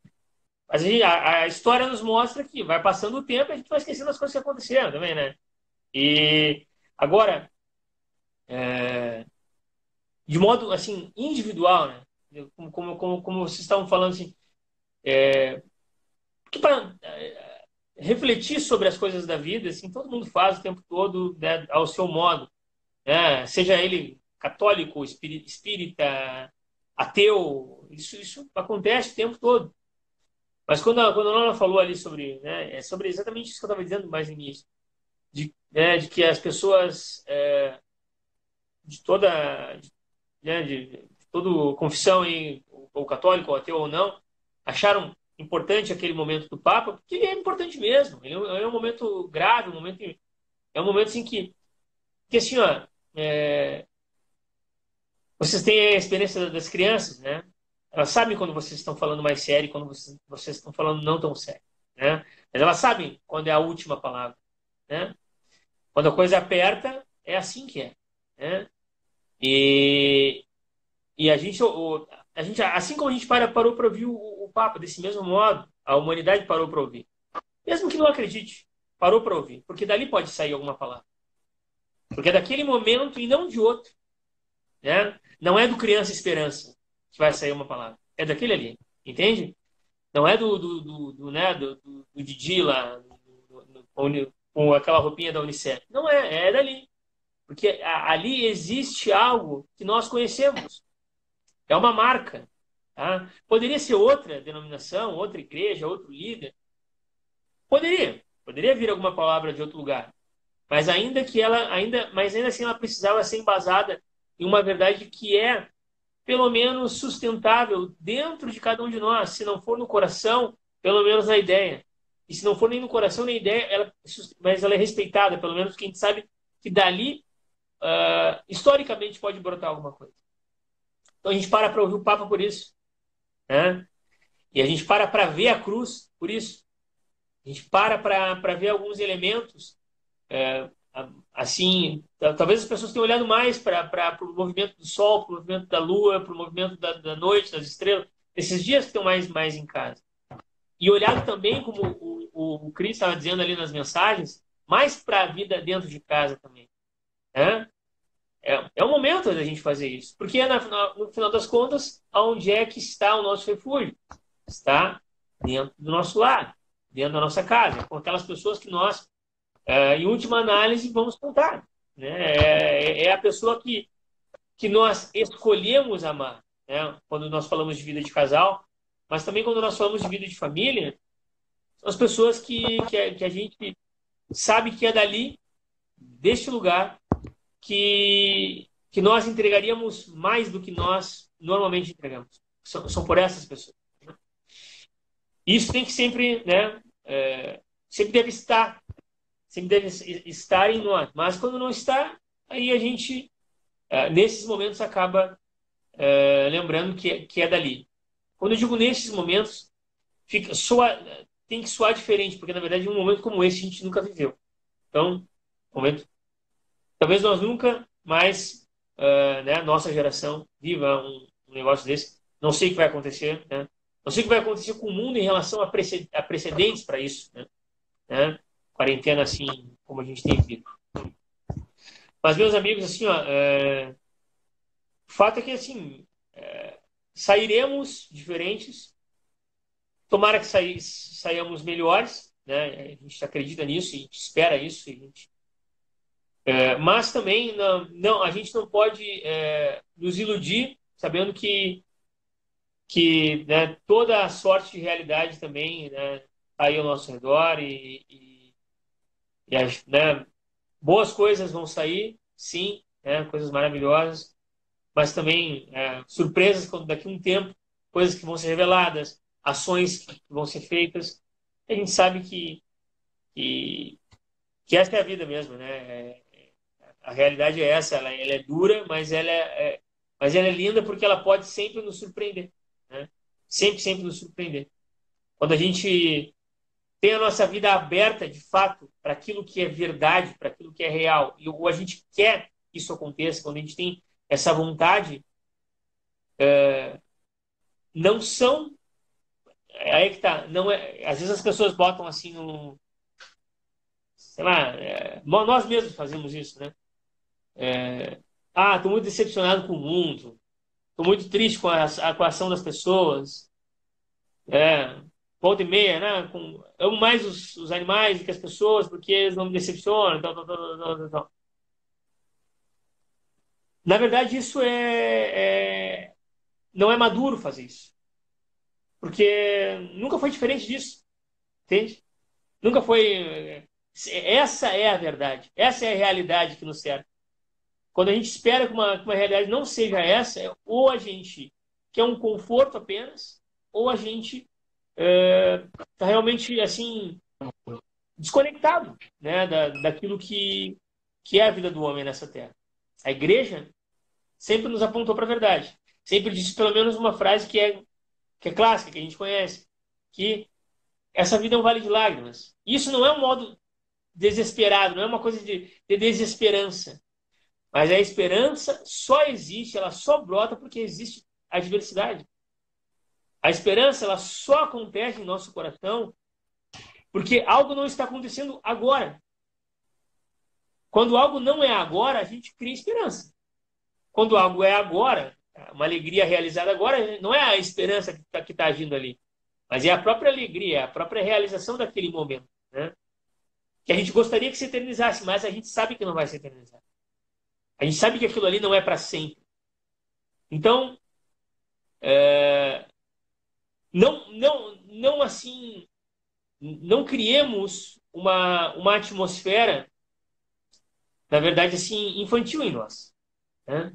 Mas a história nos mostra que vai passando o tempo e a gente vai esquecendo as coisas que aconteceram também, né? E agora, de modo assim individual, né? Como vocês estavam falando assim, Porque para refletir sobre as coisas da vida, assim, todo mundo faz o tempo todo, né, ao seu modo, né? Seja ele católico, espírita, ateu, isso acontece o tempo todo. Mas quando a Nona falou ali sobre, né, é sobre exatamente isso que eu estava dizendo mais no início, de que as pessoas de toda, né, de toda confissão, ou católico, ou ateu ou não, acharam importante aquele momento do Papa, porque ele é importante mesmo. Ele é um momento grave, é um momento assim que assim, ó, vocês têm a experiência das crianças, né? Elas sabem quando vocês estão falando mais sério e quando vocês estão falando não tão sério, né? Mas elas sabem quando é a última palavra, né? Quando a coisa aperta, é assim que é, né? E a gente, assim como a gente parou para ouvir o Papa, desse mesmo modo, a humanidade parou para ouvir. Mesmo que não acredite, parou para ouvir, porque dali pode sair alguma palavra. Porque é daquele momento e não de outro, né? Não é do Criança Esperança que vai sair uma palavra. É daquele ali, entende? Não é do Didi lá, com aquela roupinha da Unicef. Não é dali. Porque ali existe algo que nós conhecemos. É uma marca. Tá? Poderia ser outra denominação, outra igreja, outro líder. Poderia vir alguma palavra de outro lugar. Mas ainda assim ela precisava ser embasada em uma verdade que é, pelo menos, sustentável dentro de cada um de nós. Se não for no coração, pelo menos na ideia. E se não for nem no coração nem na ideia, mas ela é respeitada, pelo menos porque a gente sabe que dali, historicamente, pode brotar alguma coisa. Então a gente para ouvir o Papa por isso, né? E a gente para ver a cruz por isso. A gente para ver alguns elementos, assim, talvez as pessoas tenham olhado mais para o movimento do sol, para o movimento da lua, para o movimento da noite, das estrelas, esses dias que estão mais em casa. E olhado também, como o Cris estava dizendo ali nas mensagens, mais para a vida dentro de casa também, né? É o momento da gente fazer isso. Porque no final das contas, onde é que está o nosso refúgio? Está dentro do nosso lar, dentro da nossa casa, com aquelas pessoas que nós, em última análise, vamos contar. Né? É a pessoa que nós escolhemos amar. Né? Quando nós falamos de vida de casal, mas também quando nós falamos de vida de família, são as pessoas que a gente sabe que é dali, deste lugar, que nós entregaríamos mais do que nós normalmente entregamos. São por essas pessoas. Isso tem que sempre, né, sempre deve estar em nós. Mas quando não está, aí a gente, nesses momentos, acaba lembrando que é dali. Quando eu digo nesses momentos, tem que soar diferente, porque na verdade um momento como esse a gente nunca viveu. Então, talvez nós nunca mais, né, nossa geração viva um negócio desse. Não sei o que vai acontecer, né? Não sei o que vai acontecer com o mundo em relação a precedentes para isso, né? Quarentena assim, como a gente tem vivido. Mas, meus amigos, assim, ó, o fato é que, assim, sairemos diferentes. Tomara que saiamos melhores, né? A gente acredita nisso, a gente espera isso, mas também a gente não pode nos iludir, sabendo que né, toda a sorte de realidade também, né, tá aí ao nosso redor né, boas coisas vão sair, sim, né, coisas maravilhosas, mas também surpresas quando daqui a um tempo, coisas que vão ser reveladas, ações que vão ser feitas. A gente sabe que essa é a vida mesmo, né? A realidade é essa, ela é dura, mas ela é linda porque ela pode sempre nos surpreender, né? Sempre nos surpreender. Quando a gente tem a nossa vida aberta, de fato, para aquilo que é verdade, para aquilo que é real, ou a gente quer que isso aconteça, quando a gente tem essa vontade, não são... Aí que tá. Não às vezes as pessoas botam assim no... Sei lá, nós mesmos fazemos isso, né? Estou muito decepcionado com o mundo. Estou muito triste com a ação das pessoas. volta e meia, né? Amo mais os animais do que as pessoas porque eles não me decepcionam, tal. Na verdade, isso não é maduro fazer isso. Porque nunca foi diferente disso, entende? Nunca foi. Essa é a verdade. Essa é a realidade que nos cerca. Quando a gente espera que uma realidade não seja essa, ou a gente quer um conforto apenas, ou a gente está realmente assim desconectado, né, daquilo que é a vida do homem nessa terra. A igreja sempre nos apontou para a verdade. Sempre disse pelo menos uma frase que é clássica, que a gente conhece, que essa vida é um vale de lágrimas. Isso não é um modo desesperado, não é uma coisa de desesperança. Mas a esperança só existe, ela só brota porque existe a adversidade. A esperança, ela só acontece em nosso coração porque algo não está acontecendo agora. Quando algo não é agora, a gente cria esperança. Quando algo é agora, uma alegria realizada agora, não é a esperança que está agindo ali, mas é a própria alegria, a própria realização daquele momento, né? Que a gente gostaria que se eternizasse, mas a gente sabe que não vai se eternizar. A gente sabe que aquilo ali não é para sempre. Então, não assim, não criemos uma atmosfera, na verdade, assim, infantil em nós, né?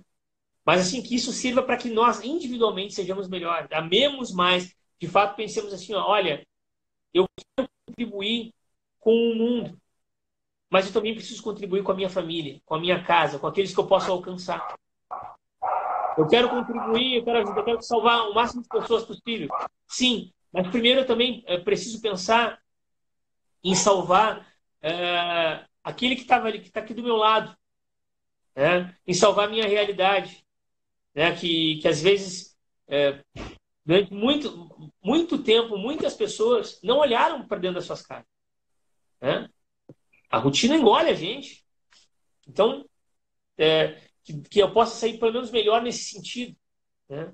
Mas assim, que isso sirva para que nós individualmente sejamos melhores, amemos mais, de fato pensemos assim, ó, olha, eu quero contribuir com o mundo, mas eu também preciso contribuir com a minha família, com a minha casa, com aqueles que eu posso alcançar. Eu quero contribuir, eu quero ajudar, eu quero salvar o máximo de pessoas possível. Sim, mas primeiro eu também preciso pensar em salvar aquele que estava ali, que está aqui do meu lado, né? Em salvar a minha realidade, né? Que às vezes, durante muito tempo, muitas pessoas não olharam para dentro das suas casas, né? A rotina engole a gente. Então, que eu possa sair pelo menos melhor nesse sentido, né?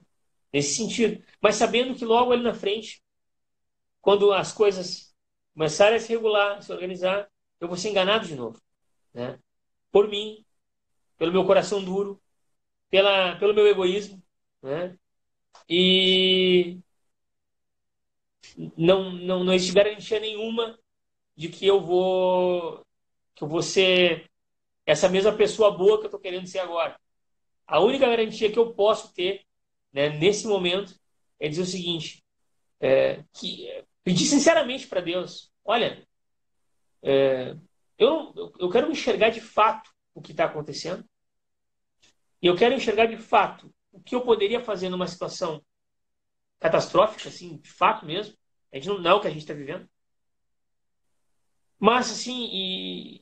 Nesse sentido. Mas sabendo que logo ali na frente, quando as coisas começarem a se regular, a se organizar, eu vou ser enganado de novo, né? Por mim, pelo meu coração duro, pelo meu egoísmo, né? E não existe garantia nenhuma de que eu vou ser essa mesma pessoa boa que eu estou querendo ser agora. A única garantia que eu posso ter, né, nesse momento é dizer o seguinte, pedir sinceramente para Deus, olha, eu quero enxergar de fato o que está acontecendo e eu quero enxergar de fato o que eu poderia fazer numa situação catastrófica, assim, de fato mesmo. A gente não é o que a gente está vivendo. Mas, assim,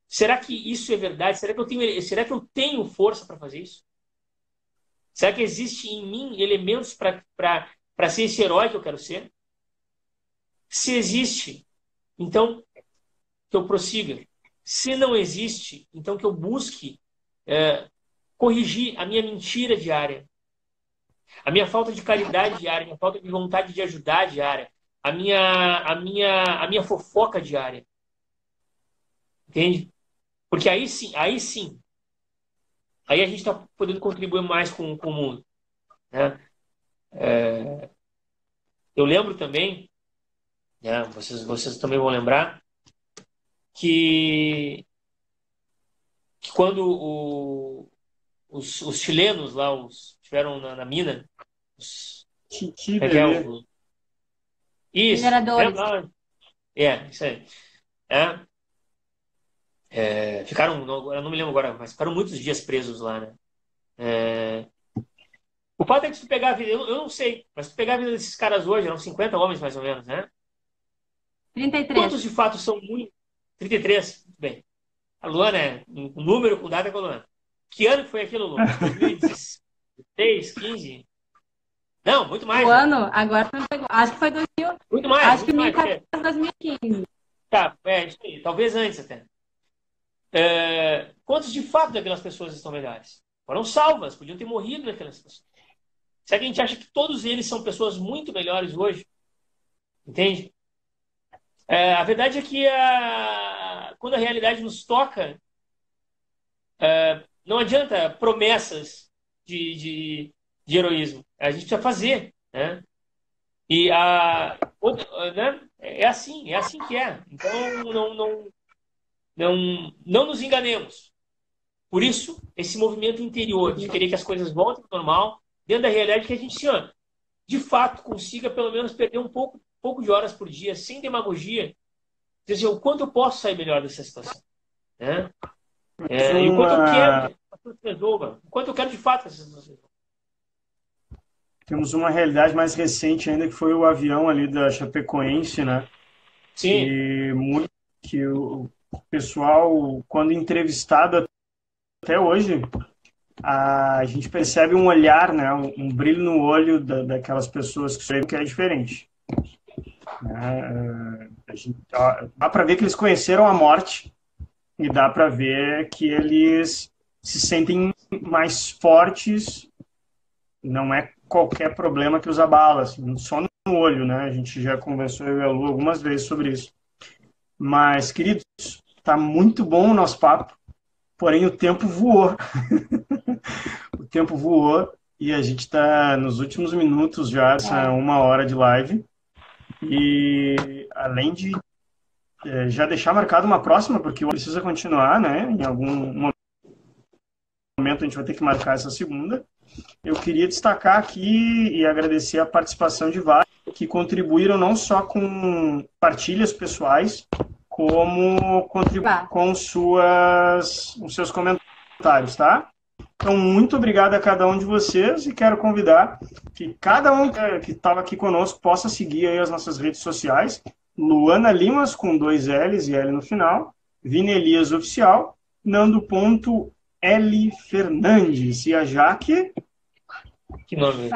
será que isso é verdade? Será que eu tenho força para fazer isso? Será que existe em mim elementos para ser esse herói que eu quero ser? Se existe, então que eu prossiga. Se não existe, então que eu busque corrigir a minha mentira diária, a minha falta de caridade diária, a minha falta de vontade de ajudar diária, a minha fofoca diária. Entende? Porque aí sim, aí a gente está podendo contribuir mais com o mundo, né? Eu lembro também, né, vocês também vão lembrar, que quando os chilenos lá estiveram na mina, isso,
Mineradores.
Isso aí. Ficaram, eu não me lembro agora, mas ficaram muitos dias presos lá, né? O fato é que se tu pegar a vida, eu não sei, mas se tu pegar a vida desses caras hoje, eram 50 homens mais ou menos, né?
33.
Quantos de fato são muito? 33, muito bem. A Luana um número com data com a Luana. Que ano que foi aquilo, Luana? 2016, 15? Não, muito mais.
O ano, agora não pegou. Acho que foi 2000.
Muito mais.
Acho que
muito
2015.
Tá, isso aí. Talvez antes até. Quantos de fato daquelas pessoas estão melhores? Foram salvas, podiam ter morrido naquelas pessoas. Será que a gente acha que todos eles são pessoas muito melhores hoje? Entende? A verdade é que quando a realidade nos toca, não adianta promessas de heroísmo. A gente precisa fazer, né? E né? É assim que é. Então não nos enganemos. Por isso, esse movimento interior de querer que as coisas voltem ao normal, dentro da realidade, que a gente, de fato, consiga pelo menos perder um pouco de horas por dia, sem demagogia, dizer o quanto eu posso sair melhor dessa situação. Né? E o quanto eu quero que essa situação se resolva. O quanto eu quero, de fato, que essa situação se resolva.
Temos uma realidade mais recente ainda, que foi o avião ali da Chapecoense, né?
Sim.
Que o pessoal, quando entrevistado até hoje, a gente percebe um olhar, né? Um brilho no olho daquelas pessoas que é diferente. Dá para ver que eles conheceram a morte e dá para ver que eles se sentem mais fortes. Não é qualquer problema que os abala, assim, só no olho, né? A gente já conversou, eu e a Lu, algumas vezes sobre isso. Mas, queridos, tá muito bom o nosso papo, porém o tempo voou. O tempo voou e a gente está nos últimos minutos já, essa 1 hora de live. E além de já deixar marcado uma próxima, porque precisa continuar, né? Em algum momento a gente vai ter que marcar essa segunda. Eu queria destacar aqui e agradecer a participação de vários que contribuíram não só com partilhas pessoais, como contribuir com os seus comentários, tá? Então, muito obrigado a cada um de vocês e quero convidar que cada um que estava aqui conosco possa seguir aí as nossas redes sociais. Luana Limas, com 2 L's e L no final. Vini Elias Oficial. Nando.L Fernandes. E a Jaque...
Que nome?